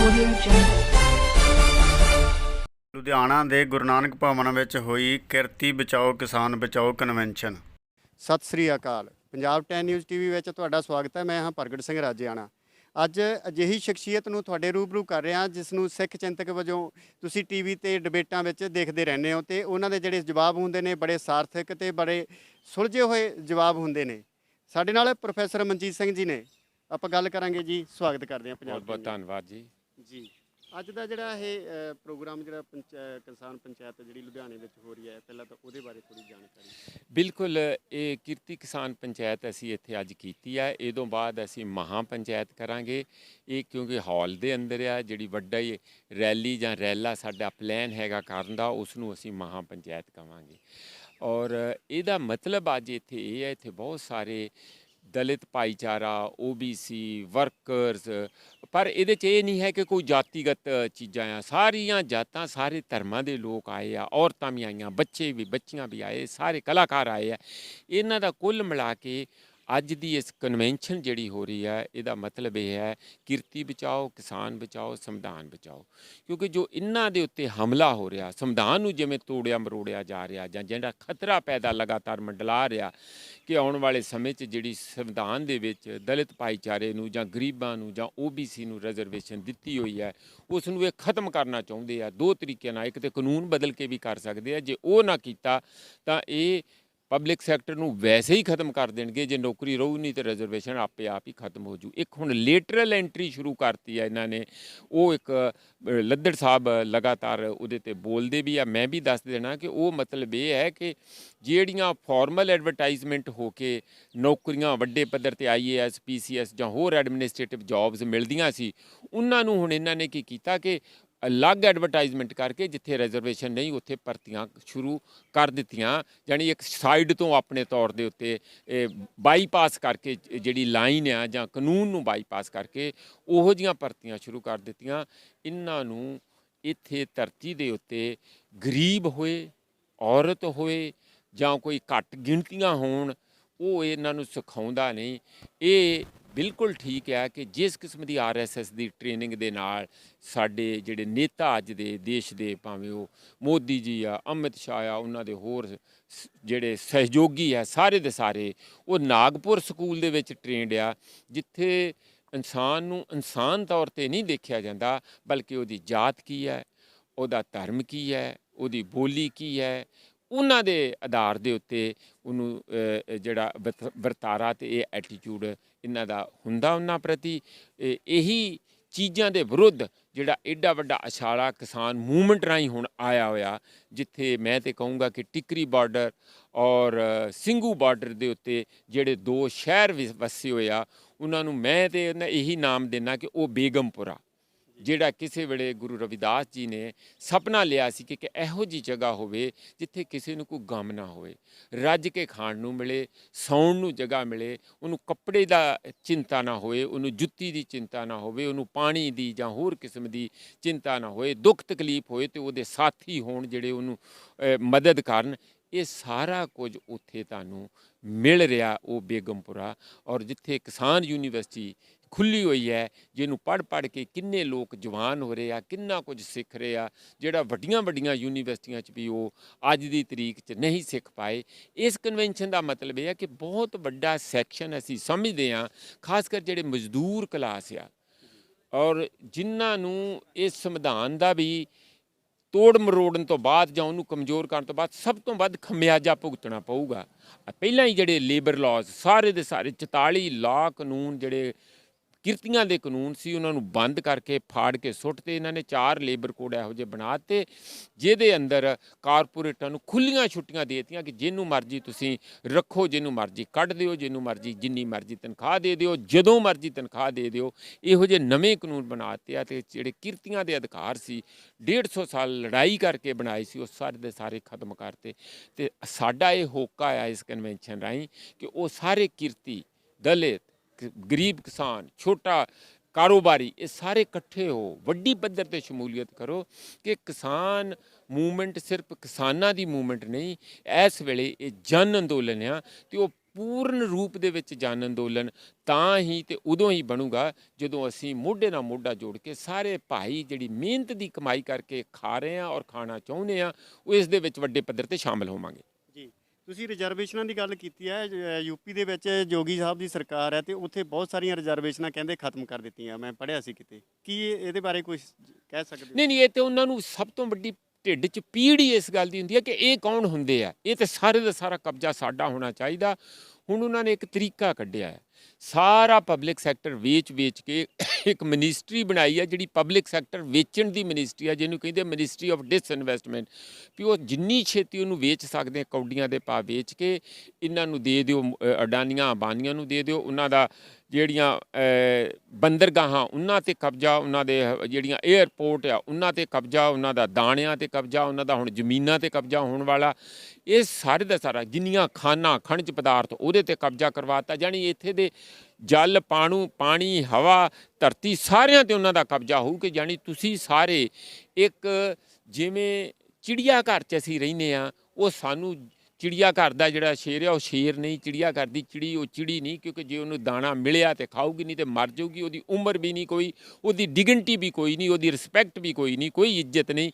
Audio Jungle। Ludhiana ਦੇ ਗੁਰੂ ਨਾਨਕ ਭਵਨ ਵਿੱਚ ਹੋਈ ਕਿਰਤੀ ਬਚਾਓ ਕਿਸਾਨ ਬਚਾਓ ਕਨਵੈਨਸ਼ਨ। ਸਤਿ ਸ੍ਰੀ ਅਕਾਲ। ਪੰਜਾਬ 10 ਨਿਊਜ਼ ਟੀਵੀ ਵਿੱਚ ਤੁਹਾਡਾ ਸਵਾਗਤ ਹੈ। ਮੈਂ ਹਾਂ ਪ੍ਰਗਟ ਸਿੰਘ ਰਾਜੇਆਣਾ। ਅੱਜ ਅਜਿਹੀ ਸ਼ਖਸੀਅਤ ਨੂੰ ਤੁਹਾਡੇ ਰੂਬਰੂ ਕਰ ਰਿਹਾ ਜਿਸ ਨੂੰ ਸਿੱਖ ਚਿੰਤਕ ਵਜੋਂ ਤੁਸੀਂ ਟੀਵੀ ਤੇ ਡਿਬੇਟਾਂ ਵਿੱਚ ਦੇਖਦੇ ਰਹਿੰਦੇ ਹੋ ਤੇ ਉਹਨਾਂ ਦੇ ਜਿਹੜੇ ਜਵਾਬ ਹੁੰਦੇ ਨੇ ਬੜੇ ਸਾਰਥਕ ਤੇ ਬੜੇ ਸੁਲਝੇ ਹੋਏ ਜਵਾਬ ਹੁੰਦੇ ਨੇ। ਸਾਡੇ ਨਾਲ ਪ੍ਰੋਫੈਸਰ ਮਨਜੀਤ ਸਿੰਘ ਜੀ ਨੇ, ਆਪਾਂ ਗੱਲ ਕਰਾਂਗੇ ਜੀ। ਸਵਾਗਤ ਕਰਦੇ ਹਾਂ ਪੰਜਾਬ। ਬਹੁਤ ਧੰਨਵਾਦ ਜੀ। ਅੱਜ ਦਾ ਜਿਹੜਾ ਇਹ ਪ੍ਰੋਗਰਾਮ ਜਿਹੜਾ ਕਿਸਾਨ ਪੰਚਾਇਤ ਜਿਹੜੀ ਲੁਧਿਆਣੇ ਵਿੱਚ ਹੋ ਰਹੀ ਹੈ, ਪਹਿਲਾਂ ਤਾਂ ਉਹਦੇ ਬਾਰੇ ਥੋੜ੍ਹੀ ਜਾਣਕਾਰੀ। ਬਿਲਕੁਲ, ਇਹ ਕਿਰਤੀ ਕਿਸਾਨ ਪੰਚਾਇਤ ਅਸੀਂ ਇੱਥੇ ਅੱਜ ਕੀਤੀ ਹੈ। ਇਹ ਤੋਂ ਬਾਅਦ ਅਸੀਂ ਮਹਾਂ ਪੰਚਾਇਤ ਕਰਾਂਗੇ। ਇਹ ਕਿਉਂਕਿ ਹਾਲ ਦੇ ਅੰਦਰ ਆ, ਜਿਹੜੀ ਵੱਡਾ ਹੀ ਰੈਲੀ ਜਾਂ ਰੈਲਾ ਸਾਡਾ ਪਲਾਨ ਹੈਗਾ ਕਰਨ ਦਾ, ਉਸ ਨੂੰ ਅਸੀਂ ਮਹਾਂ ਪੰਚਾਇਤ ਕਹਾਂਗੇ। ਔਰ ਇਹਦਾ ਮਤਲਬ ਅੱਜ ਇੱਥੇ ਇਹ ਹੈ, ਇੱਥੇ ਬਹੁਤ ਸਾਰੇ ਦਲਿਤ ਭਾਈਚਾਰਾ, OBC ਵਰਕਰਸ, ਪਰ ਇਹਦੇ 'ਚ ਇਹ ਨਹੀਂ ਹੈ ਕਿ ਕੋਈ ਜਾਤੀਗਤ ਚੀਜ਼ਾਂ ਆ। ਸਾਰੀਆਂ ਜਾਤਾਂ, ਸਾਰੇ ਧਰਮਾਂ ਦੇ ਲੋਕ ਆਏ ਆ, ਔਰਤਾਂ ਵੀ ਆਈਆਂ, ਬੱਚੇ ਵੀ, ਬੱਚੀਆਂ ਵੀ ਆਏ, ਸਾਰੇ ਕਲਾਕਾਰ ਆਏ ਆ। ਇਹਨਾਂ ਦਾ ਕੁੱਲ ਮਿਲਾ ਕੇ ਅੱਜ ਦੀ ਇਸ ਕਨਵੈਨਸ਼ਨ ਜਿਹੜੀ ਹੋ ਰਹੀ ਹੈ, ਇਹਦਾ ਮਤਲਬ ਇਹ ਹੈ ਕਿਰਤੀ ਬਚਾਓ, ਕਿਸਾਨ ਬਚਾਓ, ਸੰਵਿਧਾਨ ਬਚਾਓ। ਕਿਉਂਕਿ ਜੋ ਇਹਨਾਂ ਦੇ ਉੱਤੇ ਹਮਲਾ ਹੋ ਰਿਹਾ, ਸੰਵਿਧਾਨ ਨੂੰ ਜਿਵੇਂ ਤੋੜਿਆ ਮਰੋੜਿਆ ਜਾ ਰਿਹਾ, ਜਾਂ ਜਿਹੜਾ ਖਤਰਾ ਪੈਦਾ ਲਗਾਤਾਰ ਮੰਡਲਾ ਰਿਹਾ ਕਿ ਆਉਣ ਵਾਲੇ ਸਮੇਂ 'ਚ ਜਿਹੜੀ ਸੰਵਿਧਾਨ ਦੇ ਵਿੱਚ ਦਲਿਤ ਭਾਈਚਾਰੇ ਨੂੰ ਜਾਂ ਗਰੀਬਾਂ ਨੂੰ ਜਾਂ OBC ਨੂੰ ਰਿਜ਼ਰਵੇਸ਼ਨ ਦਿੱਤੀ ਹੋਈ ਹੈ, ਉਸ ਨੂੰ ਇਹ ਖਤਮ ਕਰਨਾ ਚਾਹੁੰਦੇ ਆ। ਦੋ ਤਰੀਕਿਆਂ ਨਾਲ, ਇੱਕ ਤਾਂ ਕਾਨੂੰਨ ਬਦਲ ਕੇ ਵੀ ਕਰ ਸਕਦੇ ਆ। ਜੇ ਉਹ ਨਾ ਕੀਤਾ ਤਾਂ ਇਹ ਪਬਲਿਕ ਸੈਕਟਰ ਨੂੰ ਵੈਸੇ ਹੀ ਖਤਮ ਕਰ ਦੇਣਗੇ। ਜੇ ਨੌਕਰੀ ਰਹੂ ਨਹੀਂ ਤਾਂ ਰਿਜ਼ਰਵੇਸ਼ਨ ਆਪੇ ਆਪ ਹੀ ਖਤਮ ਹੋ ਜੂ। ਇੱਕ ਹੁਣ ਲੇਟਰਲ ਐਂਟਰੀ ਸ਼ੁਰੂ ਕਰਤੀ ਹੈ ਇਹਨਾਂ ਨੇ। ਉਹ ਇੱਕ ਲੱਦੜ ਸਾਹਿਬ ਲਗਾਤਾਰ ਉਹਦੇ 'ਤੇ ਬੋਲਦੇ ਵੀ ਆ। ਮੈਂ ਵੀ ਦੱਸ ਦੇਣਾ ਕਿ ਉਹ ਮਤਲਬ ਇਹ ਹੈ ਕਿ ਜਿਹੜੀਆਂ ਫਾਰਮਲ ਐਡਵਰਟਾਈਜ਼ਮੈਂਟ ਹੋ ਕੇ ਨੌਕਰੀਆਂ ਵੱਡੇ ਪੱਧਰ 'ਤੇ IAS PCS ਜਾਂ ਹੋਰ ਐਡਮਿਨਿਸਟ੍ਰੇਟਿਵ ਜੋਬਸ ਮਿਲਦੀਆਂ ਸੀ, ਉਹਨਾਂ ਨੂੰ ਹੁਣ ਇਹਨਾਂ ਨੇ ਕੀ ਕੀਤਾ ਕਿ ਅਲੱਗ ਐਡਵਰਟਾਈਜ਼ਮੈਂਟ ਕਰਕੇ ਜਿੱਥੇ ਰਿਜ਼ਰਵੇਸ਼ਨ ਨਹੀਂ ਉੱਥੇ ਭਰਤੀਆਂ ਸ਼ੁਰੂ ਕਰ ਦਿੱਤੀਆਂ। ਜਾਣੀ ਇੱਕ ਸਾਈਡ ਤੋਂ ਆਪਣੇ ਤੌਰ ਦੇ ਉੱਤੇ ਬਾਈਪਾਸ ਕਰਕੇ, ਜਿਹੜੀ ਲਾਈਨ ਆ ਜਾਂ ਕਾਨੂੰਨ ਨੂੰ ਬਾਈਪਾਸ ਕਰਕੇ ਉਹੋ ਜਿਹੀਆਂ ਭਰਤੀਆਂ ਸ਼ੁਰੂ ਕਰ ਦਿੱਤੀਆਂ। ਇਹਨਾਂ ਨੂੰ ਇੱਥੇ ਧਰਤੀ ਦੇ ਉੱਤੇ ਗਰੀਬ ਹੋਏ, ਔਰਤ ਹੋਏ ਜਾਂ ਕੋਈ ਘੱਟ ਗਿਣਤੀਆਂ ਹੋਣ, ਉਹ ਇਹਨਾਂ ਨੂੰ ਸਿਖਾਉਂਦਾ ਨਹੀਂ। ਇਹ ਬਿਲਕੁਲ ਠੀਕ ਹੈ ਕਿ ਜਿਸ ਕਿਸਮ ਦੀ RSS ਦੀ ਟ੍ਰੇਨਿੰਗ ਦੇ ਨਾਲ ਸਾਡੇ ਜਿਹੜੇ ਨੇਤਾ ਅੱਜ ਦੇ ਦੇਸ਼ ਦੇ, ਭਾਵੇਂ ਉਹ ਮੋਦੀ ਜੀ ਆ, ਅਮਿਤ ਸ਼ਾਹ ਆ, ਉਹਨਾਂ ਦੇ ਹੋਰ ਜਿਹੜੇ ਸਹਿਯੋਗੀ ਆ, ਸਾਰੇ ਦੇ ਸਾਰੇ, ਉਹ ਨਾਗਪੁਰ ਸਕੂਲ ਦੇ ਵਿੱਚ ਟ੍ਰੇਨਡ ਆ, ਜਿੱਥੇ ਇਨਸਾਨ ਨੂੰ ਇਨਸਾਨ ਤੌਰ 'ਤੇ ਨਹੀਂ ਦੇਖਿਆ ਜਾਂਦਾ, ਬਲਕਿ ਉਹਦੀ ਜਾਤ ਕੀ ਹੈ, ਉਹਦਾ ਧਰਮ ਕੀ ਹੈ, ਉਹਦੀ ਬੋਲੀ ਕੀ ਹੈ, ਉਹਨਾਂ ਦੇ ਆਧਾਰ ਦੇ ਉੱਤੇ ਉਹਨੂੰ ਜਿਹੜਾ ਵਰਤਾਰਾ ਅਤੇ ਇਹ ਐਟੀਟਿਊਡ ਇਹਨਾਂ ਦਾ ਹੁੰਦਾ ਉਹਨਾਂ ਪ੍ਰਤੀ। ਇਹੀ ਚੀਜ਼ਾਂ ਦੇ ਵਿਰੁੱਧ ਜਿਹੜਾ ਐਡਾ ਵੱਡਾ ਅਛਾੜਾ ਕਿਸਾਨ ਮੂਵਮੈਂਟ ਰਾਹੀਂ ਹੁਣ ਆਇਆ ਹੋਇਆ, ਜਿੱਥੇ ਮੈਂ ਤਾਂ ਕਹੂੰਗਾ ਕਿ ਟਿਕਰੀ ਬਾਰਡਰ ਔਰ ਸਿੰਘੂ ਬਾਰਡਰ ਦੇ ਉੱਤੇ ਜਿਹੜੇ ਦੋ ਸ਼ਹਿਰ ਵਸੇ ਹੋਏ ਆ, ਉਹਨਾਂ ਨੂੰ ਮੈਂ ਤਾਂ ਇਹੀ ਨਾਮ ਦਿੰਦਾ ਕਿ ਉਹ ਬੇਗਮਪੁਰਾ, ਜਿਹੜਾ ਕਿਸੇ ਵੇਲੇ ਗੁਰੂ ਰਵਿਦਾਸ ਜੀ ਨੇ ਸੁਪਨਾ ਲਿਆ ਸੀ ਕਿ ਇਹੋ ਜਿਹੀ ਜਗ੍ਹਾ ਹੋਵੇ ਜਿੱਥੇ ਕਿਸੇ ਨੂੰ ਕੋਈ ਗਮ ਨਾ ਹੋਵੇ, ਰੱਜ ਕੇ ਖਾਣ ਨੂੰ ਮਿਲੇ, ਸੌਣ ਨੂੰ ਜਗ੍ਹਾ ਮਿਲੇ, ਉਹਨੂੰ ਕੱਪੜੇ ਦਾ ਚਿੰਤਾ ਨਾ ਹੋਵੇ, ਉਹਨੂੰ ਜੁੱਤੀ ਦੀ ਚਿੰਤਾ ਨਾ ਹੋਵੇ, ਉਹਨੂੰ ਪਾਣੀ ਦੀ ਜਾਂ ਹੋਰ ਕਿਸਮ ਦੀ ਚਿੰਤਾ ਨਾ ਹੋਏ, ਦੁੱਖ ਤਕਲੀਫ ਹੋਏ ਅਤੇ ਉਹਦੇ ਸਾਥੀ ਹੋਣ ਜਿਹੜੇ ਉਹਨੂੰ ਮਦਦ ਕਰਨ। ਇਹ ਸਾਰਾ ਕੁਝ ਉੱਥੇ ਤੁਹਾਨੂੰ ਮਿਲ ਰਿਹਾ, ਉਹ ਬੇਗਮਪੁਰਾ। ਔਰ ਜਿੱਥੇ ਕਿਸਾਨ ਯੂਨੀਵਰਸਿਟੀ ਖੁੱਲ੍ਹੀ ਹੋਈ ਹੈ, ਜਿਹਨੂੰ ਪੜ੍ਹ ਕੇ ਕਿੰਨੇ ਲੋਕ ਜਵਾਨ ਹੋ ਰਹੇ ਆ, ਕਿੰਨਾ ਕੁਝ ਸਿੱਖ ਰਹੇ ਆ, ਜਿਹੜਾ ਵੱਡੀਆਂ ਵੱਡੀਆਂ ਯੂਨੀਵਰਸਿਟੀਆਂ 'ਚ ਵੀ ਉਹ ਅੱਜ ਦੀ ਤਰੀਕ 'ਚ ਨਹੀਂ ਸਿੱਖ ਪਾਏ। ਇਸ ਕਨਵੈਨਸ਼ਨ ਦਾ ਮਤਲਬ ਇਹ ਹੈ ਕਿ ਬਹੁਤ ਵੱਡਾ ਸੈਕਸ਼ਨ ਅਸੀਂ ਸਮਝਦੇ ਹਾਂ, ਖਾਸ ਕਰ ਜਿਹੜੇ ਮਜ਼ਦੂਰ ਕਲਾਸ ਆ, ਔਰ ਜਿਨ੍ਹਾਂ ਨੂੰ ਇਸ ਸੰਵਿਧਾਨ ਦਾ ਵੀ ਤੋੜ ਮਰੋੜਨ ਤੋਂ ਬਾਅਦ ਜਾਂ ਉਹਨੂੰ ਕਮਜ਼ੋਰ ਕਰਨ ਤੋਂ ਬਾਅਦ ਸਭ ਤੋਂ ਵੱਧ ਖਮਿਆਜਾ ਭੁਗਤਣਾ ਪਊਗਾ। ਪਹਿਲਾਂ ਹੀ ਜਿਹੜੇ ਲੇਬਰ ਲਾਜ਼ ਸਾਰੇ ਦੇ ਸਾਰੇ 44 ਲਾਅ ਕਾਨੂੰਨ ਜਿਹੜੇ ਕਿਰਤੀਆਂ ਦੇ ਕਾਨੂੰਨ ਸੀ, ਉਹਨਾਂ ਨੂੰ ਬੰਦ ਕਰਕੇ ਫਾੜ ਕੇ ਸੁੱਟਤੇ। ਇਹਨਾਂ ਨੇ 4 ਲੇਬਰ ਕੋਡ ਇਹੋ ਜਿਹੇ ਬਣਾ ਦਿੱਤੇ, ਜਿਹਦੇ ਅੰਦਰ ਕਾਰਪੋਰੇਟਾਂ ਨੂੰ ਖੁੱਲੀਆਂ ਛੁੱਟੀਆਂ ਦੇ ਦਿੱਤੀਆਂ ਕਿ ਜਿਹਨੂੰ ਮਰਜ਼ੀ ਤੁਸੀਂ ਰੱਖੋ, ਜਿਹਨੂੰ ਮਰਜ਼ੀ ਕੱਢ ਦਿਓ, ਜਿਹਨੂੰ ਮਰਜ਼ੀ ਜਿੰਨੀ ਮਰਜ਼ੀ ਤਨਖਾਹ ਦੇ ਦਿਓ, ਜਦੋਂ ਮਰਜ਼ੀ ਤਨਖਾਹ ਦੇ ਦਿਓ। ਇਹੋ ਜਿਹੇ ਨਵੇਂ ਕਾਨੂੰਨ ਬਣਾ ਦਿੱਤੇ ਆ ਅਤੇ ਜਿਹੜੇ ਕਿਰਤੀਆਂ ਦੇ ਅਧਿਕਾਰ ਸੀ, 150 ਸਾਲ ਲੜਾਈ ਕਰਕੇ ਬਣਾਏ ਸੀ, ਉਹ ਸਾਰੇ ਦੇ ਸਾਰੇ ਖਤਮ ਕਰਤੇ। ਅਤੇ ਸਾਡਾ ਇਹ ਹੋਕਾ ਆ ਇਸ ਕਨਵੈਨਸ਼ਨ ਰਾਹੀਂ ਕਿ ਉਹ ਸਾਰੇ ਕਿਰਤੀ, ਦਲਿਤ, ਗਰੀਬ ਕਿਸਾਨ, ਛੋਟਾ ਕਾਰੋਬਾਰੀ, ਇਹ ਸਾਰੇ ਇਕੱਠੇ ਹੋ, ਵੱਡੀ ਪੱਧਰ 'ਤੇ ਸ਼ਮੂਲੀਅਤ ਕਰੋ ਕਿ ਕਿਸਾਨ ਮੂਵਮੈਂਟ ਸਿਰਫ ਕਿਸਾਨਾਂ ਦੀ ਮੂਵਮੈਂਟ ਨਹੀਂ, ਇਸ ਵੇਲੇ ਇਹ ਜਨ ਅੰਦੋਲਨ ਆ ਅਤੇ ਉਹ ਪੂਰਨ ਰੂਪ ਦੇ ਵਿੱਚ ਜਨ ਅੰਦੋਲਨ ਤਾਂ ਹੀ ਤੇ ਉਦੋਂ ਹੀ ਬਣੂਗਾ ਜਦੋਂ ਅਸੀਂ ਮੋਢੇ ਨਾਲ ਮੋਢਾ ਜੋੜ ਕੇ ਸਾਰੇ ਭਾਈ ਜਿਹੜੀ ਮਿਹਨਤ ਦੀ ਕਮਾਈ ਕਰਕੇ ਖਾ ਰਹੇ ਆ ਔਰ ਖਾਣਾ ਚਾਹੁੰਦੇ ਆ ਉਹ ਇਸ ਦੇ ਵਿੱਚ ਵੱਡੇ ਪੱਧਰ ਤੇ ਸ਼ਾਮਲ ਹੋਵਾਂਗੇ। ਜੀ, ਤੁਸੀਂ ਰਿਜ਼ਰਵੇਸ਼ਨਾਂ ਦੀ ਗੱਲ ਕੀਤੀ ਹੈ। ਯੂਪੀ ਦੇ ਵਿੱਚ ਜੋਗੀ ਸਾਹਿਬ ਦੀ ਸਰਕਾਰ ਹੈ ਤੇ ਉੱਥੇ ਬਹੁਤ ਸਾਰੀਆਂ ਰਿਜ਼ਰਵੇਸ਼ਨਾਂ ਕਹਿੰਦੇ ਖਤਮ ਕਰ ਦਿੱਤੀਆਂ, ਮੈਂ ਪੜ੍ਹਿਆ ਸੀ ਕਿਤੇ। ਕੀ ਇਹਦੇ ਬਾਰੇ ਕੁਝ ਕਹਿ ਸਕਦੇ ਹੋ? ਨਹੀਂ ਇਹ ਤੇ ਉਹਨਾਂ ਨੂੰ ਸਭ ਤੋਂ ਵੱਡੀ ਢਿੱਡ 'ਚ ਪੀੜ ਹੀ ਇਸ ਗੱਲ ਦੀ ਹੁੰਦੀ ਹੈ ਕਿ ਇਹ ਕੌਣ ਹੁੰਦੇ ਆ, ਇਹ ਤੇ ਸਾਰੇ ਦਾ ਸਾਰਾ ਕਬਜ਼ਾ ਸਾਡਾ ਹੋਣਾ ਚਾਹੀਦਾ। ਹੁਣ ਉਹਨਾਂ ਨੇ ਇੱਕ ਤਰੀਕਾ ਕੱਢਿਆ ਹੈ, ਸਾਰਾ ਪਬਲਿਕ ਸੈਕਟਰ ਵੇਚ ਕੇ ਇੱਕ ਮਿਨਿਸਟਰੀ ਬਣਾਈ ਹੈ ਜਿਹੜੀ ਪਬਲਿਕ ਸੈਕਟਰ ਵੇਚਣ ਦੀ ਮਿਨਿਸਟਰੀ ਹੈ, ਜਿਹਨੂੰ ਕਹਿੰਦੇ ਮਿਨਿਸਟਰੀ ਆਫ ਡਿਸਇਨਵੈਸਟਮੈਂਟ। ਵੀ ਉਹ ਜਿੰਨੀ ਛੇਤੀ ਉਹਨੂੰ ਵੇਚ ਸਕਦੇ ਕੌਡੀਆਂ ਦੇ ਭਾਅ ਵੇਚ ਕੇ ਇਹਨਾਂ ਨੂੰ ਦੇ ਦਿਓ, ਅਡਾਨੀਆਂ ਅੰਬਾਨੀਆਂ ਨੂੰ ਦੇ ਦਿਓ। ਉਹਨਾਂ ਦਾ ਜਿਹੜੀਆਂ ਬੰਦਰਗਾਹਾਂ ਉਹਨਾਂ 'ਤੇ ਕਬਜ਼ਾ, ਉਹਨਾਂ ਦੇ ਜਿਹੜੀਆਂ ਏਅਰਪੋਰਟ ਆ ਉਹਨਾਂ 'ਤੇ ਕਬਜ਼ਾ, ਉਹਨਾਂ ਦਾ ਦਾਣਿਆਂ 'ਤੇ ਕਬਜ਼ਾ, ਉਹਨਾਂ ਦਾ ਹੁਣ ਜ਼ਮੀਨਾਂ 'ਤੇ ਕਬਜ਼ਾ ਹੋਣ ਵਾਲਾ। ਇਹ ਸਾਰੇ ਦਾ ਸਾਰਾ ਜਿੰਨੀਆਂ ਖਾਨਾਂ ਖਣਿਜ ਪਦਾਰਥ ਉਹਦੇ 'ਤੇ ਕਬਜ਼ਾ ਕਰਵਾਤਾ। ਜਾਣੀ ਇੱਥੇ ਦੇ ਜਲ ਪਾਣੀ ਹਵਾ ਧਰਤੀ ਸਾਰਿਆਂ 'ਤੇ ਉਹਨਾਂ ਦਾ ਕਬਜ਼ਾ ਹੋਊ ਕਿ ਜਾਣੀ ਤੁਸੀਂ ਸਾਰੇ ਇੱਕ ਜਿਵੇਂ ਚਿੜੀਆ ਘਰ 'ਚ ਅਸੀਂ ਰਹਿੰਦੇ ਹਾਂ, ਉਹ ਸਾਨੂੰ ਚਿੜੀਆ ਘਰ ਦਾ ਜਿਹੜਾ ਸ਼ੇਰ ਆ ਉਹ ਸ਼ੇਰ ਨਹੀਂ, ਚਿੜੀਆ ਘਰ ਦੀ ਚਿੜੀ ਉਹ ਚਿੜੀ ਨਹੀਂ, ਕਿਉਂਕਿ ਜੇ ਉਹਨੂੰ ਦਾਣਾ ਮਿਲਿਆ ਤੇ ਖਾਊਗੀ, ਨਹੀਂ ਤੇ ਮਰ ਜਾਊਗੀ। ਉਹਦੀ ਉਮਰ ਵੀ ਨਹੀਂ ਕੋਈ, ਉਹਦੀ ਡਿਗਨਿਟੀ ਵੀ ਕੋਈ ਨਹੀਂ, ਉਹਦੀ ਰਿਸਪੈਕਟ ਵੀ ਕੋਈ ਨਹੀਂ, ਕੋਈ ਇੱਜ਼ਤ ਨਹੀਂ।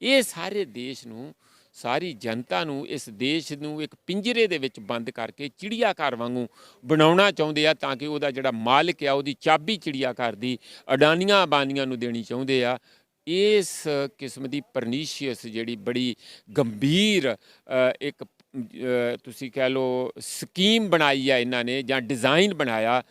ਇਹ ਸਾਰੇ ਦੇਸ਼ ਨੂੰ, ਸਾਰੀ ਜਨਤਾ ਨੂੰ, ਇਸ ਦੇਸ਼ ਨੂੰ ਇੱਕ ਪਿੰਜਰੇ ਦੇ ਵਿੱਚ ਬੰਦ ਕਰਕੇ ਚਿੜੀਆ ਘਰ ਵਾਂਗੂ ਬਣਾਉਣਾ ਚਾਹੁੰਦੇ ਆ, ਤਾਂ ਕਿ ਉਹਦਾ ਜਿਹੜਾ ਮਾਲਕ ਆ ਉਹਦੀ ਚਾਬੀ ਚਿੜੀਆ ਘਰ ਦੀ ਅਡਾਨੀਆਂ ਅੰਬਾਨੀਆਂ ਨੂੰ ਦੇਣੀ ਚਾਹੁੰਦੇ ਆ। ਇਸ ਕਿਸਮ ਦੀ ਪਰਨੀਸ਼ੀਅਸ ਜਿਹੜੀ ਬੜੀ ਗੰਭੀਰ ਇੱਕ ਤੁਸੀਂ ਕਹਿ ਲਓ ਸਕੀਮ ਬਣਾਈ ਆ ਇਹਨਾਂ ਨੇ ਜਾਂ ਡਿਜ਼ਾਈਨ ਬਣਾਇਆ,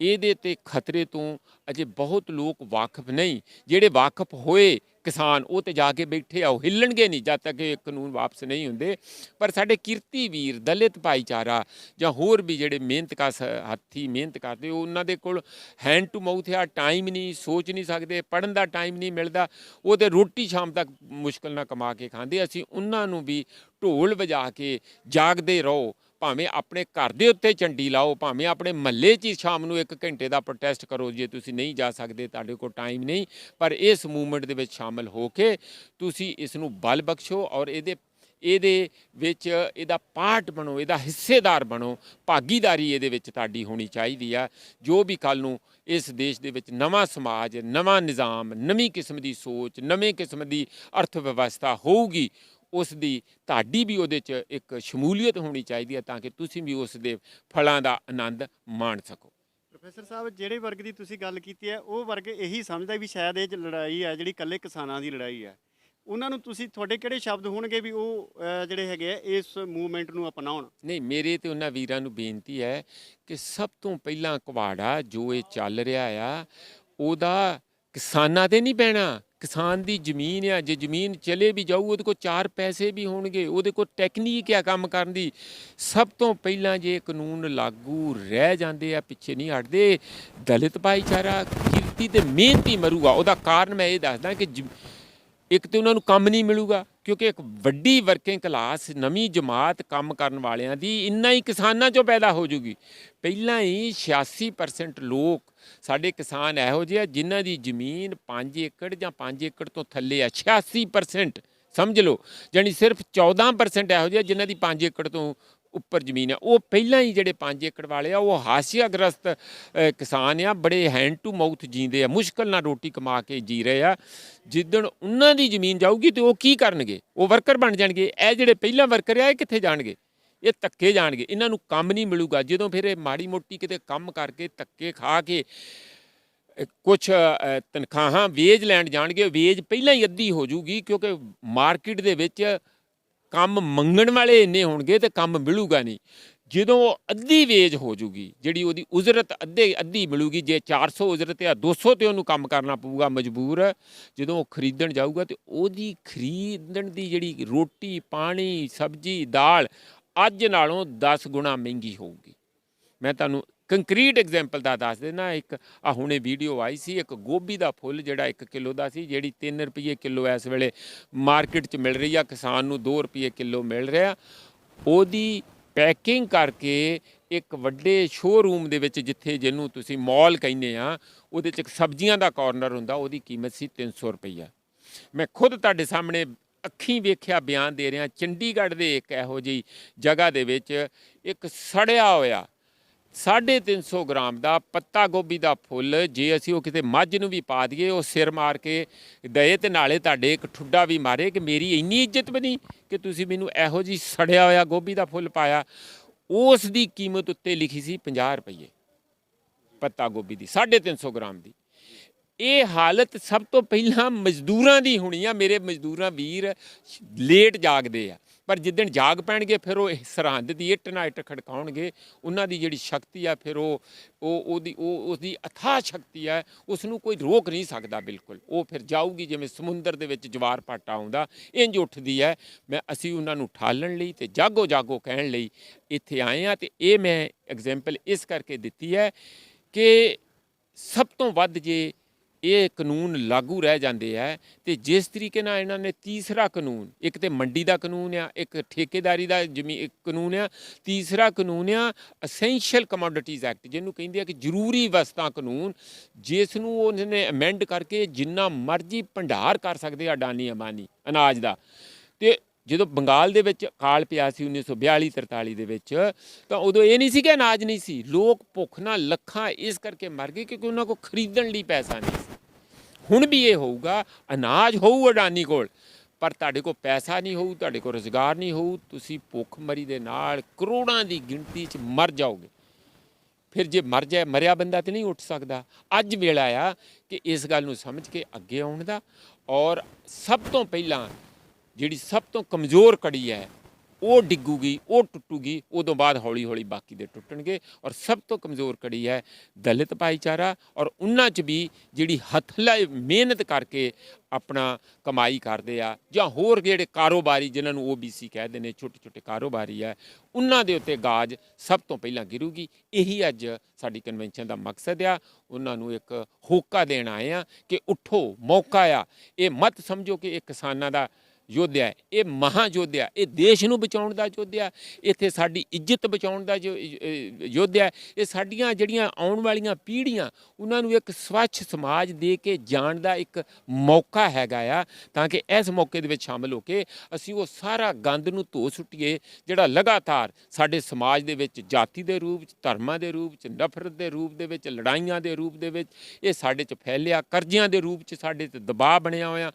ਇਹਦੇ ਤੇ ਖਤਰੇ ਤੋਂ ਅਜੇ ਬਹੁਤ ਲੋਕ ਵਾਕਫ ਨਹੀਂ। ਜਿਹੜੇ ਵਾਕਫ ਹੋਏ ਕਿਸਾਨ ਉਹ ਤੇ ਜਾ ਕੇ ਬੈਠੇ ਆ, ਉਹ ਹਿੱਲਣਗੇ ਨਹੀਂ ਜਦ ਤੱਕ ਇਹ ਕਾਨੂੰਨ ਵਾਪਸ ਨਹੀਂ ਹੁੰਦੇ। ਪਰ ਸਾਡੇ ਕਿਰਤੀ ਵੀਰ, ਦਲਿਤ ਭਾਈਚਾਰਾ ਜਾਂ ਹੋਰ ਵੀ ਜਿਹੜੇ ਮਿਹਨਤਕਸ਼ ਹੱਥੀਂ ਮਿਹਨਤ ਕਰਦੇ, ਉਹਨਾਂ ਦੇ ਕੋਲ ਹੈਂਡ ਟੂ ਮਾਊਥ ਆ, ਟਾਈਮ ਨਹੀਂ, ਸੋਚ ਨਹੀਂ ਸਕਦੇ, ਪੜ੍ਹਨ ਦਾ ਟਾਈਮ ਨਹੀਂ ਮਿਲਦਾ, ਉਹ ਤੇ ਰੋਟੀ ਸ਼ਾਮ ਤੱਕ ਮੁਸ਼ਕਲ ਨਾਲ ਕਮਾ ਕੇ ਖਾਂਦੇ। ਅਸੀਂ ਉਹਨਾਂ ਨੂੰ ਵੀ ਢੋਲ ਵਜਾ ਕੇ ਜਾਗਦੇ ਰਹੋ, ਭਾਵੇਂ ਆਪਣੇ ਘਰ ਦੇ ਉੱਤੇ ਝੰਡੀ ਲਾਓ, ਭਾਵੇਂ ਆਪਣੇ ਮਹੱਲੇ 'ਚ ਹੀ ਸ਼ਾਮ ਨੂੰ 1 ਘੰਟੇ ਦਾ ਪ੍ਰੋਟੈਸਟ ਕਰੋ। ਜੇ ਤੁਸੀਂ ਨਹੀਂ ਜਾ ਸਕਦੇ, ਤੁਹਾਡੇ ਕੋਲ ਟਾਈਮ ਨਹੀਂ, ਪਰ ਇਸ ਮੂਵਮੈਂਟ ਦੇ ਵਿੱਚ ਸ਼ਾਮਲ ਹੋ ਕੇ ਤੁਸੀਂ ਇਸ ਨੂੰ ਬਲ ਬਖਸ਼ੋ ਔਰ ਇਹਦੇ ਵਿੱਚ ਇਹਦਾ ਪਾਰਟ ਬਣੋ, ਇਹਦਾ ਹਿੱਸੇਦਾਰ ਬਣੋ। ਭਾਗੀਦਾਰੀ ਇਹਦੇ ਵਿੱਚ ਤੁਹਾਡੀ ਹੋਣੀ ਚਾਹੀਦੀ ਆ। ਜੋ ਵੀ ਕੱਲ੍ਹ ਨੂੰ ਇਸ ਦੇਸ਼ ਦੇ ਵਿੱਚ ਨਵਾਂ ਸਮਾਜ, ਨਵਾਂ ਨਿਜ਼ਾਮ, ਨਵੀਂ ਕਿਸਮ ਦੀ ਸੋਚ, ਨਵੇਂ ਕਿਸਮ ਦੀ ਅਰਥ ਵਿਵਸਥਾ ਹੋਊਗੀ, ਉਸ ਦੀ ਤੁਹਾਡੀ ਵੀ ਉਹਦੇ 'ਚ ਇੱਕ ਸ਼ਮੂਲੀਅਤ ਹੋਣੀ ਚਾਹੀਦੀ ਹੈ, ਤਾਂ ਕਿ ਤੁਸੀਂ ਵੀ ਉਸ ਦੇ ਫਲਾਂ ਦਾ ਆਨੰਦ ਮਾਣ ਸਕੋ। ਪ੍ਰੋਫੈਸਰ ਸਾਹਿਬ, ਜਿਹੜੇ ਵਰਗ ਦੀ ਤੁਸੀਂ ਗੱਲ ਕੀਤੀ ਹੈ, ਉਹ ਵਰਗ ਇਹੀ ਸਮਝਦਾ ਵੀ ਸ਼ਾਇਦ ਇਹ ਲੜਾਈ ਹੈ ਜਿਹੜੀ ਇਕੱਲੇ ਕਿਸਾਨਾਂ ਦੀ ਲੜਾਈ ਹੈ। ਉਹਨਾਂ ਨੂੰ ਤੁਸੀਂ, ਤੁਹਾਡੇ ਕਿਹੜੇ ਸ਼ਬਦ ਹੋਣਗੇ ਵੀ ਉਹ ਜਿਹੜੇ ਹੈਗੇ ਆ ਇਸ ਮੂਵਮੈਂਟ ਨੂੰ ਅਪਣਾਉਣ? ਨਹੀਂ, ਮੇਰੇ ਤੇ ਉਹਨਾਂ ਵੀਰਾਂ ਨੂੰ ਬੇਨਤੀ ਹੈ ਕਿ ਸਭ ਤੋਂ ਪਹਿਲਾਂ ਕੁਹਾੜਾ ਜੋ ਇਹ ਚੱਲ ਰਿਹਾ ਆ, ਉਹਦਾ ਕਿਸਾਨਾਂ 'ਤੇ ਨਹੀਂ ਪੈਣਾ। ਕਿਸਾਨ ਦੀ ਜ਼ਮੀਨ ਆ, ਜੇ ਜ਼ਮੀਨ ਚਲੇ ਵੀ ਜਾਊ, ਉਹਦੇ ਕੋਲ 4 ਪੈਸੇ ਵੀ ਹੋਣਗੇ, ਉਹਦੇ ਕੋਲ ਟੈਕਨੀਕ ਆ ਕੰਮ ਕਰਨ ਦੀ। ਸਭ ਤੋਂ ਪਹਿਲਾਂ ਜੇ ਕਾਨੂੰਨ ਲਾਗੂ ਰਹਿ ਜਾਂਦੇ ਆ, ਪਿੱਛੇ ਨਹੀਂ ਹਟਦੇ, ਦਲਿਤ ਭਾਈਚਾਰਾ ਕਿਰਤੀ ਤੇ ਮਿਹਨਤੀ ਮਰੂਗਾ। ਉਹਦਾ ਕਾਰਨ ਮੈਂ ਇਹ ਦੱਸਦਾ ਕਿ ਇੱਕ ਤਾਂ ਉਹਨਾਂ ਨੂੰ ਕੰਮ ਨਹੀਂ ਮਿਲੂਗਾ, ਕਿਉਂਕਿ ਇੱਕ ਵੱਡੀ ਵਰਕਿੰਗ ਕਲਾਸ, ਨਵੀਂ ਜਮਾਤ ਕੰਮ ਕਰਨ ਵਾਲਿਆਂ ਦੀ ਇੰਨਾ ਹੀ ਕਿਸਾਨਾਂ 'ਚੋਂ ਪੈਦਾ ਹੋ ਜੂਗੀ। ਪਹਿਲਾਂ ਹੀ 86% ਲੋਕ ਸਾਡੇ ਕਿਸਾਨ ਇਹੋ ਜਿਹੇ ਆ ਜਿਨ੍ਹਾਂ ਦੀ ਜ਼ਮੀਨ 5 ਏਕੜ ਜਾਂ 5 ਏਕੜ ਤੋਂ ਥੱਲੇ ਆ। 86% ਸਮਝ ਲਓ, ਜਾਣੀ ਸਿਰਫ 14% ਇਹੋ ਜਿਹੇ ਜਿਨ੍ਹਾਂ ਦੀ 5 ਏਕੜ ਤੋਂ ਉੱਪਰ ਜ਼ਮੀਨ ਆ। ਉਹ ਪਹਿਲਾਂ ਹੀ ਜਿਹੜੇ 5 ਏਕੜ ਵਾਲੇ ਆ, ਉਹ ਹਾਸ਼ੀਆਗ੍ਰਸਤ ਕਿਸਾਨ ਆ, ਬੜੇ ਹੈਂਡ ਟੂ ਮਾਊਥ ਜੀਂਦੇ ਆ, ਮੁਸ਼ਕਲ ਨਾਲ ਰੋਟੀ ਕਮਾ ਕੇ ਜੀ ਰਹੇ ਆ। ਜਿੱਦਣ ਉਹਨਾਂ ਦੀ ਜ਼ਮੀਨ ਜਾਊਗੀ ਤੇ ਉਹ ਕੀ ਕਰਨਗੇ? ਉਹ ਵਰਕਰ ਬਣ ਜਾਣਗੇ। ਇਹ ਜਿਹੜੇ ਪਹਿਲਾਂ ਵਰਕਰ ਆ, ਇਹ ਕਿੱਥੇ ਜਾਣਗੇ? ਇਹ ਧੱਕੇ ਜਾਣਗੇ, ਇਹਨਾਂ ਨੂੰ ਕੰਮ ਨਹੀਂ ਮਿਲੂਗਾ। ਜਦੋਂ ਫਿਰ ਇਹ ਮਾੜੀ ਮੋਟੀ ਕਿਤੇ ਕੰਮ ਕਰਕੇ ਧੱਕੇ ਖਾ ਕੇ ਕੁਛ ਤਨਖਾਹਾਂ ਵੇਜ ਲੈਣ ਜਾਣਗੇ, ਵੇਜ ਪਹਿਲਾਂ ਹੀ ਅੱਧੀ ਹੋ ਜੂਗੀ, ਕਿਉਂਕਿ ਮਾਰਕੀਟ ਦੇ ਵਿੱਚ ਕੰਮ ਮੰਗਣ ਵਾਲੇ ਇੰਨੇ ਹੋਣਗੇ ਤੇ ਕੰਮ ਮਿਲੂਗਾ ਨਹੀਂ। ਜਦੋਂ ਉਹ ਅੱਧੀ ਵੇਜ ਹੋ ਜੂਗੀ, ਜਿਹੜੀ ਉਹਦੀ ਉਜਰਤ ਅੱਧੀ ਮਿਲੂਗੀ, ਜੇ 400 ਉਜਰਤ ਆ 200 ਤੇ ਉਹਨੂੰ ਕੰਮ ਕਰਨਾ ਪਊਗਾ ਮਜਬੂਰ। ਜਦੋਂ ਉਹ ਖਰੀਦਣ ਜਾਊਗਾ ਤੇ ਉਹਦੀ ਖਰੀਦਣ ਦੀ ਜਿਹੜੀ ਰੋਟੀ ਪਾਣੀ ਸਬਜ਼ੀ ਦਾਲ ਅੱਜ ਨਾਲੋਂ 10 ਗੁਣਾ ਮਹਿੰਗੀ ਹੋਊਗੀ। ਮੈਂ ਤੁਹਾਨੂੰ ਕੰਕਰੀਟ ਐਗਜ਼ਾਮਪਲ ਦਾ ਦੱਸ ਦੇਣਾ। ਇੱਕ ਹੁਣੇ ਵੀਡੀਓ ਆਈ ਸੀ, ਇੱਕ ਗੋਭੀ ਦਾ ਫੁੱਲ ਜਿਹੜਾ 1 ਕਿਲੋ ਦਾ ਸੀ, ਜਿਹੜੀ 3 ਰੁਪਏ ਕਿਲੋ ਇਸ ਵੇਲੇ ਮਾਰਕੀਟ 'ਚ ਮਿਲ ਰਹੀ ਆ, ਕਿਸਾਨ ਨੂੰ 2 ਰੁਪਏ ਕਿਲੋ ਮਿਲ ਰਿਹਾ। ਉਹਦੀ ਪੈਕਿੰਗ ਕਰਕੇ ਇੱਕ ਵੱਡੇ ਸ਼ੋਅਰੂਮ ਦੇ ਵਿੱਚ, ਜਿੱਥੇ ਜਿਹਨੂੰ ਤੁਸੀਂ ਮਾਲ ਕਹਿੰਦੇ ਆ, ਉਹਦੇ 'ਚ ਇੱਕ ਸਬਜ਼ੀਆਂ ਦਾ ਕਾਰਨਰ ਹੁੰਦਾ, ਉਹਦੀ ਕੀਮਤ ਸੀ 300 ਰੁਪਈਆ। ਮੈਂ ਖੁਦ ਤੁਹਾਡੇ ਸਾਹਮਣੇ ਅੱਖੀਂ ਵੇਖਿਆ ਬਿਆਨ ਦੇ ਰਿਹਾ। ਚੰਡੀਗੜ੍ਹ ਦੇ ਇੱਕ ਇਹੋ ਜਿਹੀ ਜਗ੍ਹਾ ਦੇ ਵਿੱਚ ਇੱਕ ਸੜਿਆ ਹੋਇਆ 350 ਗ੍ਰਾਮ ਦਾ ਪੱਤਾ ਗੋਭੀ ਦਾ ਫੁੱਲ, ਜੇ ਅਸੀਂ ਉਹ ਕਿਤੇ ਮੱਝ ਨੂੰ ਵੀ ਪਾ ਦਈਏ ਉਹ ਸਿਰ ਮਾਰ ਕੇ ਦਏ ਤੇ ਨਾਲੇ ਤੁਹਾਡੇ ਇੱਕ ਠੁੱਡਾ ਵੀ ਮਾਰੇ ਕਿ ਮੇਰੀ ਇੰਨੀ ਇੱਜ਼ਤ ਬਣੀ ਕਿ ਤੁਸੀਂ ਮੈਨੂੰ ਇਹੋ ਜਿਹੀ ਸੜਿਆ ਹੋਇਆ ਗੋਭੀ ਦਾ ਫੁੱਲ ਪਾਇਆ। ਉਸ ਦੀ ਕੀਮਤ ਉੱਤੇ ਲਿਖੀ ਸੀ 50 ਰੁਪਏ ਪੱਤਾ ਗੋਭੀ ਦੀ, 350 ਗ੍ਰਾਮ ਦੀ। ਇਹ ਹਾਲਤ ਸਭ ਤੋਂ ਪਹਿਲਾਂ ਮਜ਼ਦੂਰਾਂ ਦੀ ਹੋਣੀ ਆ। ਮੇਰੇ ਮਜ਼ਦੂਰਾਂ ਵੀਰ ਲੇਟ ਜਾਗਦੇ ਆ, ਪਰ ਜਿੱਦਣ ਜਾਗ ਪੈਣਗੇ ਫਿਰ ਉਹ ਸਰਹੰਦ ਦੀ ਇੱਟ ਨਾਲ ਇੱਟ ਖੜਕਾਉਣਗੇ। ਉਹਨਾਂ ਦੀ ਜਿਹੜੀ ਸ਼ਕਤੀ ਆ ਫਿਰ ਉਹਦੀ ਅਥਾਹ ਸ਼ਕਤੀ ਹੈ, ਉਸ ਨੂੰ ਕੋਈ ਰੋਕ ਨਹੀਂ ਸਕਦਾ ਬਿਲਕੁਲ। ਉਹ ਫਿਰ ਜਾਊਗੀ ਜਿਵੇਂ ਸਮੁੰਦਰ ਦੇ ਵਿੱਚ ਜਵਾਰ ਭਾਟਾ ਆਉਂਦਾ, ਇੰਝ ਉੱਠਦੀ ਹੈ। ਅਸੀਂ ਉਹਨਾਂ ਨੂੰ ਠਾਲਣ ਲਈ ਤੇ ਜਾਗੋ ਜਾਗੋ ਕਹਿਣ ਲਈ ਇੱਥੇ ਆਏ ਹਾਂ। ਤੇ ਇਹ ਮੈਂ ਐਗਜ਼ੈਂਪਲ ਇਸ ਕਰਕੇ ਦਿੱਤੀ ਹੈ ਕਿ ਸਭ ਤੋਂ ਵੱਧ ਜੇ ਇਹ ਕਾਨੂੰਨ ਲਾਗੂ ਰਹਿ ਜਾਂਦੇ ਹੈ ਤੇ ਜਿਸ ਤਰੀਕੇ ਨਾਲ ਇਹਨਾਂ ਨੇ ਤੀਸਰਾ ਕਾਨੂੰਨ, ਇੱਕ ਤੇ ਮੰਡੀ ਦਾ ਕਾਨੂੰਨ ਆ, ਇੱਕ ਠੇਕੇਦਾਰੀ ਦਾ ਇੱਕ ਕਾਨੂੰਨ ਆ, ਤੀਸਰਾ ਕਾਨੂੰਨ ਆ ਅਸੈਂਸ਼ੀਅਲ ਕਮੋਡਿਟੀਜ਼ ਐਕਟ, ਜਿਹਨੂੰ ਕਹਿੰਦੇ ਆ ਕਿ ਜ਼ਰੂਰੀ ਵਸਤਾਂ ਕਾਨੂੰਨ, ਜਿਸ ਨੂੰ ਉਹਨਾਂ ਨੇ ਅਮੈਂਡ ਕਰਕੇ ਜਿੰਨਾ ਮਰਜ਼ੀ ਭੰਡਾਰ ਕਰ ਸਕਦੇ ਆ ਅਡਾਨੀ ਅੰਬਾਨੀ ਅਨਾਜ ਦਾ। ਤੇ ਜਦੋਂ ਬੰਗਾਲ ਦੇ ਵਿੱਚ ਅਕਾਲ ਪਿਆ ਸੀ 1942-43 ਦੇ ਵਿੱਚ, ਤਾਂ ਉਦੋਂ ਇਹ ਨਹੀਂ ਸੀ ਕਿ ਅਨਾਜ ਨਹੀਂ ਸੀ। ਲੋਕ ਭੁੱਖ ਨਾਲ ਲੱਖਾਂ ਇਸ ਕਰਕੇ ਮਰ ਗਏ ਕਿਉਂਕਿ ਉਹਨਾਂ ਕੋਲ ਖਰੀਦਣ ਲਈ ਪੈਸਾ ਨਹੀਂ ਸੀ। ਹੁਣ ਵੀ ਇਹ ਹੋਊਗਾ, ਅਨਾਜ ਹੋਊ ਅਡਾਨੀ ਕੋਲ, ਪਰ ਤੁਹਾਡੇ ਕੋਲ ਪੈਸਾ ਨਹੀਂ ਹੋਊ, ਤੁਹਾਡੇ ਕੋਲ ਰੁਜ਼ਗਾਰ ਨਹੀਂ ਹੋਊ, ਤੁਸੀਂ ਭੁੱਖਮਰੀ ਦੇ ਨਾਲ ਕਰੋੜਾਂ ਦੀ ਗਿਣਤੀ 'ਚ ਮਰ ਜਾਓਗੇ। ਫਿਰ ਜੇ ਮਰ ਜਾਏ, ਮਰਿਆ ਬੰਦਾ ਤਾਂ ਨਹੀਂ ਉੱਠ ਸਕਦਾ। ਅੱਜ ਵੇਲਾ ਆ ਕਿ ਇਸ ਗੱਲ ਨੂੰ ਸਮਝ ਕੇ ਅੱਗੇ ਆਉਣ ਦਾ, ਔਰ ਸਭ ਤੋਂ ਪਹਿਲਾਂ ਜਿਹੜੀ ਸਭ ਤੋਂ ਕਮਜ਼ੋਰ ਕੜੀ ਹੈ ਉਹ ਡਿੱਗੂਗੀ, ਉਹ ਟੁੱਟੂਗੀ, ਉਦੋਂ ਬਾਅਦ ਹੌਲੀ ਹੌਲੀ ਬਾਕੀ ਦੇ ਟੁੱਟਣਗੇ। ਔਰ ਸਭ ਤੋਂ ਕਮਜ਼ੋਰ ਕੜੀ ਹੈ ਦਲਿਤ ਭਾਈਚਾਰਾ, ਔਰ ਉਹਨਾਂ 'ਚ ਵੀ ਜਿਹੜੀ ਹੱਥਲੇ ਮਿਹਨਤ ਕਰਕੇ ਆਪਣਾ ਕਮਾਈ ਕਰਦੇ ਆ, ਜਾਂ ਹੋਰ ਜਿਹੜੇ ਕਾਰੋਬਾਰੀ ਜਿਨ੍ਹਾਂ ਨੂੰ OBC ਕਹਿੰਦੇ ਨੇ, ਛੋਟੇ ਛੋਟੇ ਕਾਰੋਬਾਰੀ ਹੈ, ਉਹਨਾਂ ਦੇ ਉੱਤੇ ਗਾਜ ਸਭ ਤੋਂ ਪਹਿਲਾਂ ਗਿਰੂਗੀ। ਇਹੀ ਅੱਜ ਸਾਡੀ ਕਨਵੈਨਸ਼ਨ ਦਾ ਮਕਸਦ ਆ। ਉਹਨਾਂ ਨੂੰ ਇੱਕ ਹੋਕਾ ਦੇਣ ਆਏ ਆ ਕਿ ਉੱਠੋ, ਮੌਕਾ ਆ। ਇਹ ਮਤ ਸਮਝੋ ਕਿ ਇਹ ਕਿਸਾਨਾਂ ਦਾ ਯੋਧਿਆ ਹੈ, ਇਹ ਮਹਾਂ ਯੋਧਿਆ, ਇਹ ਦੇਸ਼ ਨੂੰ ਬਚਾਉਣ ਦਾ ਯੋਧਿਆ, ਇੱਥੇ ਸਾਡੀ ਇੱਜ਼ਤ ਬਚਾਉਣ ਦਾ ਯੋਧਿਆ। ਇਹ ਸਾਡੀਆਂ ਜਿਹੜੀਆਂ ਆਉਣ ਵਾਲੀਆਂ ਪੀੜ੍ਹੀਆਂ ਉਹਨਾਂ ਨੂੰ ਇੱਕ ਸਵੱਛ ਸਮਾਜ ਦੇ ਕੇ ਜਾਣ ਦਾ ਇੱਕ ਮੌਕਾ ਹੈਗਾ ਆ, ਤਾਂ ਕਿ ਇਸ ਮੌਕੇ ਦੇ ਵਿੱਚ ਸ਼ਾਮਲ ਹੋ ਕੇ ਅਸੀਂ ਉਹ ਸਾਰਾ ਗੰਦ ਨੂੰ ਧੋ ਸੁੱਟੀਏ ਜਿਹੜਾ ਲਗਾਤਾਰ ਸਾਡੇ ਸਮਾਜ ਦੇ ਵਿੱਚ ਜਾਤੀ ਦੇ ਰੂਪ 'ਚ, ਧਰਮਾਂ ਦੇ ਰੂਪ 'ਚ, ਨਫ਼ਰਤ ਦੇ ਰੂਪ ਦੇ ਵਿੱਚ, ਲੜਾਈਆਂ ਦੇ ਰੂਪ ਦੇ ਵਿੱਚ ਇਹ ਸਾਡੇ 'ਚ ਫੈਲਿਆ, ਕਰਜ਼ਿਆਂ ਦੇ ਰੂਪ 'ਚ ਸਾਡੇ 'ਤੇ ਦਬਾਅ ਬਣਿਆ ਹੋਇਆ,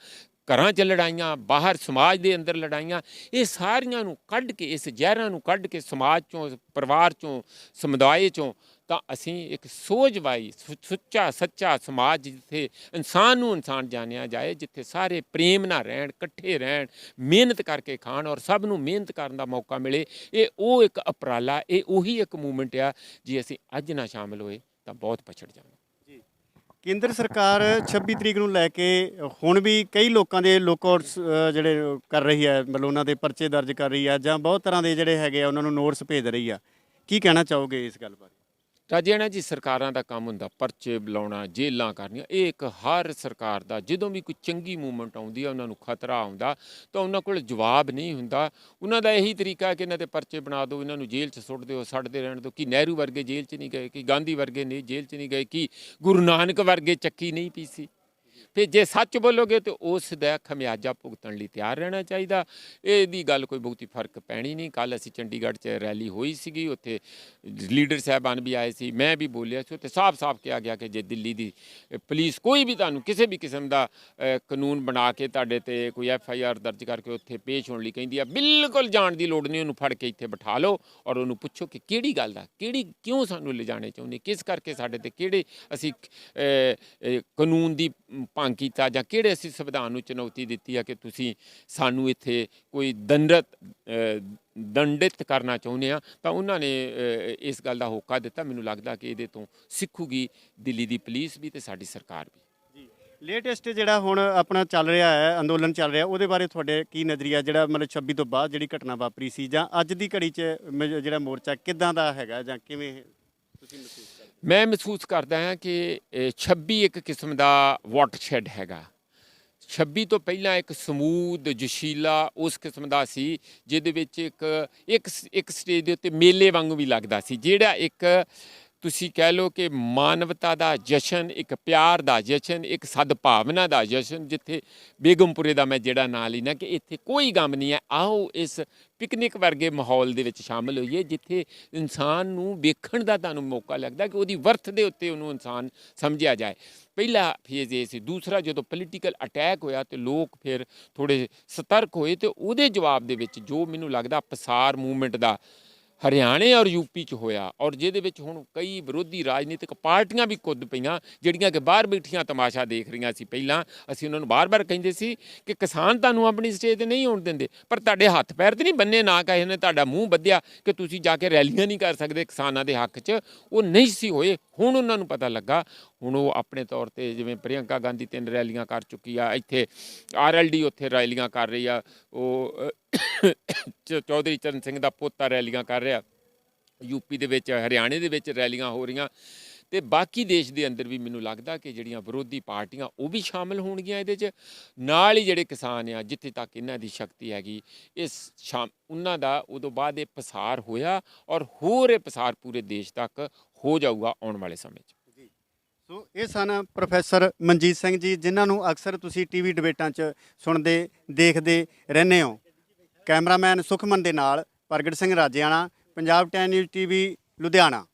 ਘਰਾਂ 'ਚ ਲੜਾਈਆਂ, ਬਾਹਰ ਸਮਾਜ ਦੇ ਅੰਦਰ ਲੜਾਈਆਂ। ਇਹ ਸਾਰੀਆਂ ਨੂੰ ਕੱਢ ਕੇ, ਇਸ ਜ਼ਹਿਰਾਂ ਨੂੰ ਕੱਢ ਕੇ ਸਮਾਜ 'ਚੋਂ, ਪਰਿਵਾਰ 'ਚੋਂ, ਸਮੁਦਾਇ 'ਚੋਂ, ਤਾਂ ਅਸੀਂ ਇੱਕ ਸੋਝਵਾਈ ਸੁੱਚਾ ਸੱਚਾ ਸਮਾਜ, ਜਿੱਥੇ ਇਨਸਾਨ ਨੂੰ ਇਨਸਾਨ ਜਾਣਿਆ ਜਾਏ, ਜਿੱਥੇ ਸਾਰੇ ਪ੍ਰੇਮ ਨਾਲ ਰਹਿਣ, ਇਕੱਠੇ ਰਹਿਣ, ਮਿਹਨਤ ਕਰਕੇ ਖਾਣ ਔਰ ਸਭ ਨੂੰ ਮਿਹਨਤ ਕਰਨ ਦਾ ਮੌਕਾ ਮਿਲੇ। ਇਹ ਉਹ ਇੱਕ ਉਪਰਾਲਾ, ਇਹ ਉਹੀ ਇੱਕ ਮੂਵਮੈਂਟ ਆ। ਜੇ ਅਸੀਂ ਅੱਜ ਨਾ ਸ਼ਾਮਲ ਹੋਏ ਤਾਂ ਬਹੁਤ ਪਛੜ ਜਾਵਾਂਗੇ। ਕੇਂਦਰ ਸਰਕਾਰ 26 ਤਰੀਕ ਨੂੰ ਲੈ ਕੇ ਹੁਣ ਵੀ ਕਈ ਲੋਕਾਂ ਦੇ ਲੋਕਆਊਟਸ ਜਿਹੜੇ ਕਰ ਰਹੀ ਹੈ, ਮਤਲਬ ਉਹਨਾਂ ਦੇ ਪਰਚੇ ਦਰਜ ਕਰ ਰਹੀ ਆ, ਜਾਂ ਬਹੁਤ ਤਰ੍ਹਾਂ ਦੇ ਜਿਹੜੇ ਹੈਗੇ ਆ ਉਹਨਾਂ ਨੂੰ ਨੋਟਿਸ ਭੇਜ ਰਹੀ ਆ। ਕੀ ਕਹਿਣਾ ਚਾਹੋਗੇ ਇਸ ਗੱਲ ਬਾਰੇ? ਰਾਜੇਣਾ ਜੀ, ਸਰਕਾਰਾਂ ਦਾ ਕੰਮ ਹੁੰਦਾ ਪਰਚੇ ਬੁਲਾਉਣਾ, ਜੇਲਾਂ ਕਰਨੀਆਂ। ਇਹ ਇੱਕ ਹਰ ਸਰਕਾਰ ਦਾ, ਜਦੋਂ ਵੀ ਕੋਈ ਚੰਗੀ ਮੂਵਮੈਂਟ ਆਉਂਦੀ ਹੈ, ਉਹਨਾਂ ਨੂੰ ਖਤਰਾ ਆਉਂਦਾ ਤਾਂ ਉਹਨਾਂ ਕੋਲ ਜਵਾਬ ਨਹੀਂ ਹੁੰਦਾ। ਉਹਨਾਂ ਦਾ ਇਹੀ ਤਰੀਕਾ ਕਿ ਇਹਨਾਂ ਦੇ ਪਰਚੇ ਬਣਾ ਦਿਓ, ਇਹਨਾਂ ਨੂੰ ਜੇਲ੍ਹ 'ਚ ਸੁੱਟ ਦਿਓ, ਛੱਡਦੇ ਰਹਿਣ ਦਿਓ। ਕਿ ਨਹਿਰੂ ਵਰਗੇ ਜੇਲ੍ਹ 'ਚ ਨਹੀਂ ਗਏ, ਕਿ ਗਾਂਧੀ ਵਰਗੇ ਨਹੀਂ ਜੇਲ੍ਹ 'ਚ ਨਹੀਂ ਗਏ, ਕਿ ਗੁਰੂ ਨਾਨਕ ਵਰਗੇ ਚੱਕੀ ਨਹੀਂ ਪੀਸੀ। ਫਿਰ ਜੇ ਸੱਚ ਬੋਲੋਗੇ ਤਾਂ ਉਸ ਦਾ ਖਮਿਆਜਾ ਭੁਗਤਣ ਲਈ ਤਿਆਰ ਰਹਿਣਾ ਚਾਹੀਦਾ। ਇਹਦੀ ਗੱਲ ਕੋਈ ਬਹੁਤੀ ਫਰਕ ਪੈਣੀ ਨਹੀਂ। ਕੱਲ੍ਹ ਅਸੀਂ ਚੰਡੀਗੜ੍ਹ 'ਚ ਰੈਲੀ ਹੋਈ ਸੀਗੀ, ਉੱਥੇ ਲੀਡਰ ਸਾਹਿਬਾਨ ਵੀ ਆਏ ਸੀ, ਮੈਂ ਵੀ ਬੋਲਿਆ ਸੀ। ਉੱਥੇ ਸਾਫ਼ ਕਿਹਾ ਗਿਆ ਕਿ ਜੇ ਦਿੱਲੀ ਦੀ ਪੁਲਿਸ ਕੋਈ ਵੀ ਤੁਹਾਨੂੰ ਕਿਸੇ ਵੀ ਕਿਸਮ ਦਾ ਕਾਨੂੰਨ ਬਣਾ ਕੇ ਤੁਹਾਡੇ 'ਤੇ ਕੋਈ FIR ਦਰਜ ਕਰਕੇ ਉੱਥੇ ਪੇਸ਼ ਹੋਣ ਲਈ ਕਹਿੰਦੀ ਆ, ਬਿਲਕੁਲ ਜਾਣ ਦੀ ਲੋੜ ਨਹੀਂ। ਉਹਨੂੰ ਫੜ ਕੇ ਇੱਥੇ ਬਿਠਾ ਲਓ ਔਰ ਉਹਨੂੰ ਪੁੱਛੋ ਕਿ ਕਿਹੜੀ ਗੱਲ ਦਾ, ਕਿਉਂ ਸਾਨੂੰ ਲਿਜਾਣੇ ਚਾਹੁੰਦੇ, ਕਿਸ ਕਰਕੇ ਸਾਡੇ 'ਤੇ ਕਿਹੜੇ ਅਸੀਂ ਕਾਨੂੰਨ ਦੀ ਭੰਗ ਕੀਤਾ, ਜਾਂ ਕਿਹੜੇ ਅਸੀਂ ਸੰਵਿਧਾਨ ਨੂੰ ਚੁਣੌਤੀ ਦਿੱਤੀ ਹੈ ਕਿ ਤੁਸੀਂ ਸਾਨੂੰ ਇੱਥੇ ਕੋਈ ਦੰਡਿਤ ਕਰਨਾ ਚਾਹੁੰਦੇ ਆ। ਤਾਂ ਉਹਨਾਂ ਨੇ ਇਸ ਗੱਲ ਦਾ ਹੋਕਾ ਦਿੱਤਾ। ਮੈਨੂੰ ਲੱਗਦਾ ਕਿ ਇਹਦੇ ਤੋਂ ਸਿੱਖੂਗੀ ਦਿੱਲੀ ਦੀ ਪੁਲਿਸ ਵੀ ਤੇ ਸਾਡੀ ਸਰਕਾਰ ਵੀ। ਲੇਟੈਸਟ ਜਿਹੜਾ ਹੁਣ ਆਪਣਾ ਚੱਲ ਰਿਹਾ ਹੈ, ਅੰਦੋਲਨ ਚੱਲ ਰਿਹਾ, ਉਹਦੇ ਬਾਰੇ ਤੁਹਾਡੇ ਕੀ ਨਜ਼ਰੀਆ? ਜਿਹੜਾ ਮਤਲਬ 26 ਤੋਂ ਬਾਅਦ ਜਿਹੜੀ ਘਟਨਾ ਵਾਪਰੀ ਸੀ, ਜਾਂ ਅੱਜ ਦੀ ਘੜੀ 'ਚ ਜਿਹੜਾ ਮੋਰਚਾ ਕਿੱਦਾਂ ਦਾ ਹੈਗਾ, ਜਾਂ ਕਿਵੇਂ ਤੁਸੀਂ ਮਹਿਸੂਸ ਕਰਦੇ? ਮੈਂ ਮਹਿਸੂਸ ਕਰਦਾ ਹਾਂ ਕਿ 26 ਇੱਕ ਕਿਸਮ ਦਾ ਵਾਟਰਸ਼ੈਡ ਹੈਗਾ। 26 ਤੋਂ ਪਹਿਲਾਂ ਇੱਕ ਸਮੂਦ, ਜੋਸ਼ੀਲਾ ਉਸ ਕਿਸਮ ਦਾ ਸੀ, ਜਿਹਦੇ ਵਿੱਚ ਇੱਕ ਸਟੇਜ ਦੇ ਉੱਤੇ ਮੇਲੇ ਵਾਂਗੂ ਵੀ ਲੱਗਦਾ ਸੀ, ਜਿਹੜਾ ਇੱਕ ਤੁਸੀਂ ਕਹਿ ਲਓ ਕਿ ਮਾਨਵਤਾ ਦਾ ਜਸ਼ਨ, ਇੱਕ ਪਿਆਰ ਦਾ ਜਸ਼ਨ, ਇੱਕ ਸਦਭਾਵਨਾ ਦਾ ਜਸ਼ਨ, ਜਿੱਥੇ ਬੇਗਮਪੁਰੇ ਦਾ ਮੈਂ ਜਿਹੜਾ ਨਾਂ ਲੈਣਾ ਕਿ ਇੱਥੇ ਕੋਈ ਗਮ ਨਹੀਂ ਹੈ। ਆਓ ਇਸ ਪਿਕਨਿਕ ਵਰਗੇ ਮਾਹੌਲ ਦੇ ਵਿੱਚ ਸ਼ਾਮਲ ਹੋਈਏ, ਜਿੱਥੇ ਇਨਸਾਨ ਨੂੰ ਵੇਖਣ ਦਾ ਤੁਹਾਨੂੰ ਮੌਕਾ ਲੱਗਦਾ ਕਿ ਉਹਦੀ ਵਰਥ ਦੇ ਉੱਤੇ ਉਹਨੂੰ ਇਨਸਾਨ ਸਮਝਿਆ ਜਾਏ। ਪਹਿਲਾ ਫੇਜ਼ ਇਹ ਸੀ। ਦੂਸਰਾ, ਜਦੋਂ ਪੋਲੀਟੀਕਲ ਅਟੈਕ ਹੋਇਆ ਤੇ ਲੋਕ ਫਿਰ ਥੋੜ੍ਹੇ ਸਤਰਕ ਹੋਏ, ਤੇ ਉਹਦੇ ਜਵਾਬ ਦੇ ਵਿੱਚ ਜੋ ਮੈਨੂੰ ਲੱਗਦਾ ਪਸਾਰ ਮੂਵਮੈਂਟ ਦਾ ਹਰਿਆਣੇ ਔਰ ਯੂਪੀ 'ਚ ਹੋਇਆ, ਔਰ ਜਿਹਦੇ ਵਿੱਚ ਹੁਣ ਕਈ ਵਿਰੋਧੀ ਰਾਜਨੀਤਿਕ ਪਾਰਟੀਆਂ ਵੀ ਕੁੱਦ ਪਈਆਂ, ਜਿਹੜੀਆਂ ਕਿ ਬਾਹਰ ਬੈਠੀਆਂ ਤਮਾਸ਼ਾ ਦੇਖ ਰਹੀਆਂ ਸੀ। ਪਹਿਲਾਂ ਅਸੀਂ ਉਹਨਾਂ ਨੂੰ ਬਾਰ-ਬਾਰ ਕਹਿੰਦੇ ਸੀ ਕਿ ਕਿਸਾਨ ਤੁਹਾਨੂੰ ਆਪਣੀ ਸਟੇਜ 'ਤੇ ਨਹੀਂ ਆਉਣ ਦਿੰਦੇ, ਪਰ ਤੁਹਾਡੇ ਹੱਥ ਪੈਰ ਤੇ ਨਹੀਂ ਬੰਨੇ, ਨਾ ਕਿਸੇ ਨੇ ਤੁਹਾਡਾ ਮੂੰਹ ਬੱਧਿਆ ਕਿ ਤੁਸੀਂ ਜਾ ਕੇ ਰੈਲੀਆਂ ਨਹੀਂ ਕਰ ਸਕਦੇ ਕਿਸਾਨਾਂ ਦੇ ਹੱਕ 'ਚ। ਉਹ ਨਹੀਂ ਸੀ ਹੋਏ। ਹੁਣ ਉਹਨਾਂ ਨੂੰ ਪਤਾ ਲੱਗਾ। ਹੁਣ ਉਹ ਆਪਣੇ ਤੌਰ 'ਤੇ, ਜਿਵੇਂ ਪ੍ਰਿਯੰਕਾ ਗਾਂਧੀ 3 ਰੈਲੀਆਂ ਕਰ ਚੁੱਕੀ ਆ, ਇੱਥੇ RLD ਉੱਥੇ ਰੈਲੀਆਂ ਕਰ ਰਹੀ ਆ, ਉਹ ਚੌਧਰੀ ਚਰਨ ਸਿੰਘ ਦਾ ਪੋਤਾ ਰੈਲੀਆਂ ਕਰ ਰਿਹਾ, ਯੂਪੀ ਦੇ ਵਿੱਚ, ਹਰਿਆਣੇ ਦੇ ਵਿੱਚ ਰੈਲੀਆਂ ਹੋ ਰਹੀਆਂ, ਤੇ ਬਾਕੀ ਦੇਸ਼ ਦੇ ਅੰਦਰ ਵੀ ਮੈਨੂੰ ਲੱਗਦਾ ਕਿ ਜਿਹੜੀਆਂ ਵਿਰੋਧੀ ਪਾਰਟੀਆਂ ਉਹ ਵੀ ਸ਼ਾਮਲ ਹੋਣਗੀਆਂ ਇਹਦੇ 'ਚ। ਨਾਲ ਹੀ ਜਿਹੜੇ ਕਿਸਾਨ ਆ, ਜਿੱਥੇ ਤੱਕ ਇਹਨਾਂ ਦੀ ਸ਼ਕਤੀ ਹੈਗੀ, ਉਹਨਾਂ ਦਾ ਉਦੋਂ ਬਾਅਦ ਇਹ ਪਸਾਰ ਹੋਇਆ, ਔਰ ਹੋਰ ਇਹ ਪਸਾਰ ਪੂਰੇ ਦੇਸ਼ ਤੱਕ ਹੋ ਜਾਊਗਾ ਆਉਣ ਵਾਲੇ ਸਮੇਂ 'ਚ। ਸੋ ਇਹ ਸਨ ਪ੍ਰੋਫੈਸਰ ਮਨਜੀਤ ਸਿੰਘ ਜੀ, ਜਿਨ੍ਹਾਂ ਨੂੰ ਅਕਸਰ ਤੁਸੀਂ ਟੀਵੀ ਡਿਬੇਟਾਂ 'ਚ ਸੁਣਦੇ ਦੇਖਦੇ ਰਹਿੰਦੇ ਹੋ। ਕੈਮਰਾਮੈਨ ਸੁਖਮਨ ਦੇ ਨਾਲ ਪ੍ਰਗਟ ਸਿੰਘ ਰਾਜੇਆਣਾ, ਪੰਜਾਬ 10 ਨਿਊਜ਼ TV, ਲੁਧਿਆਣਾ।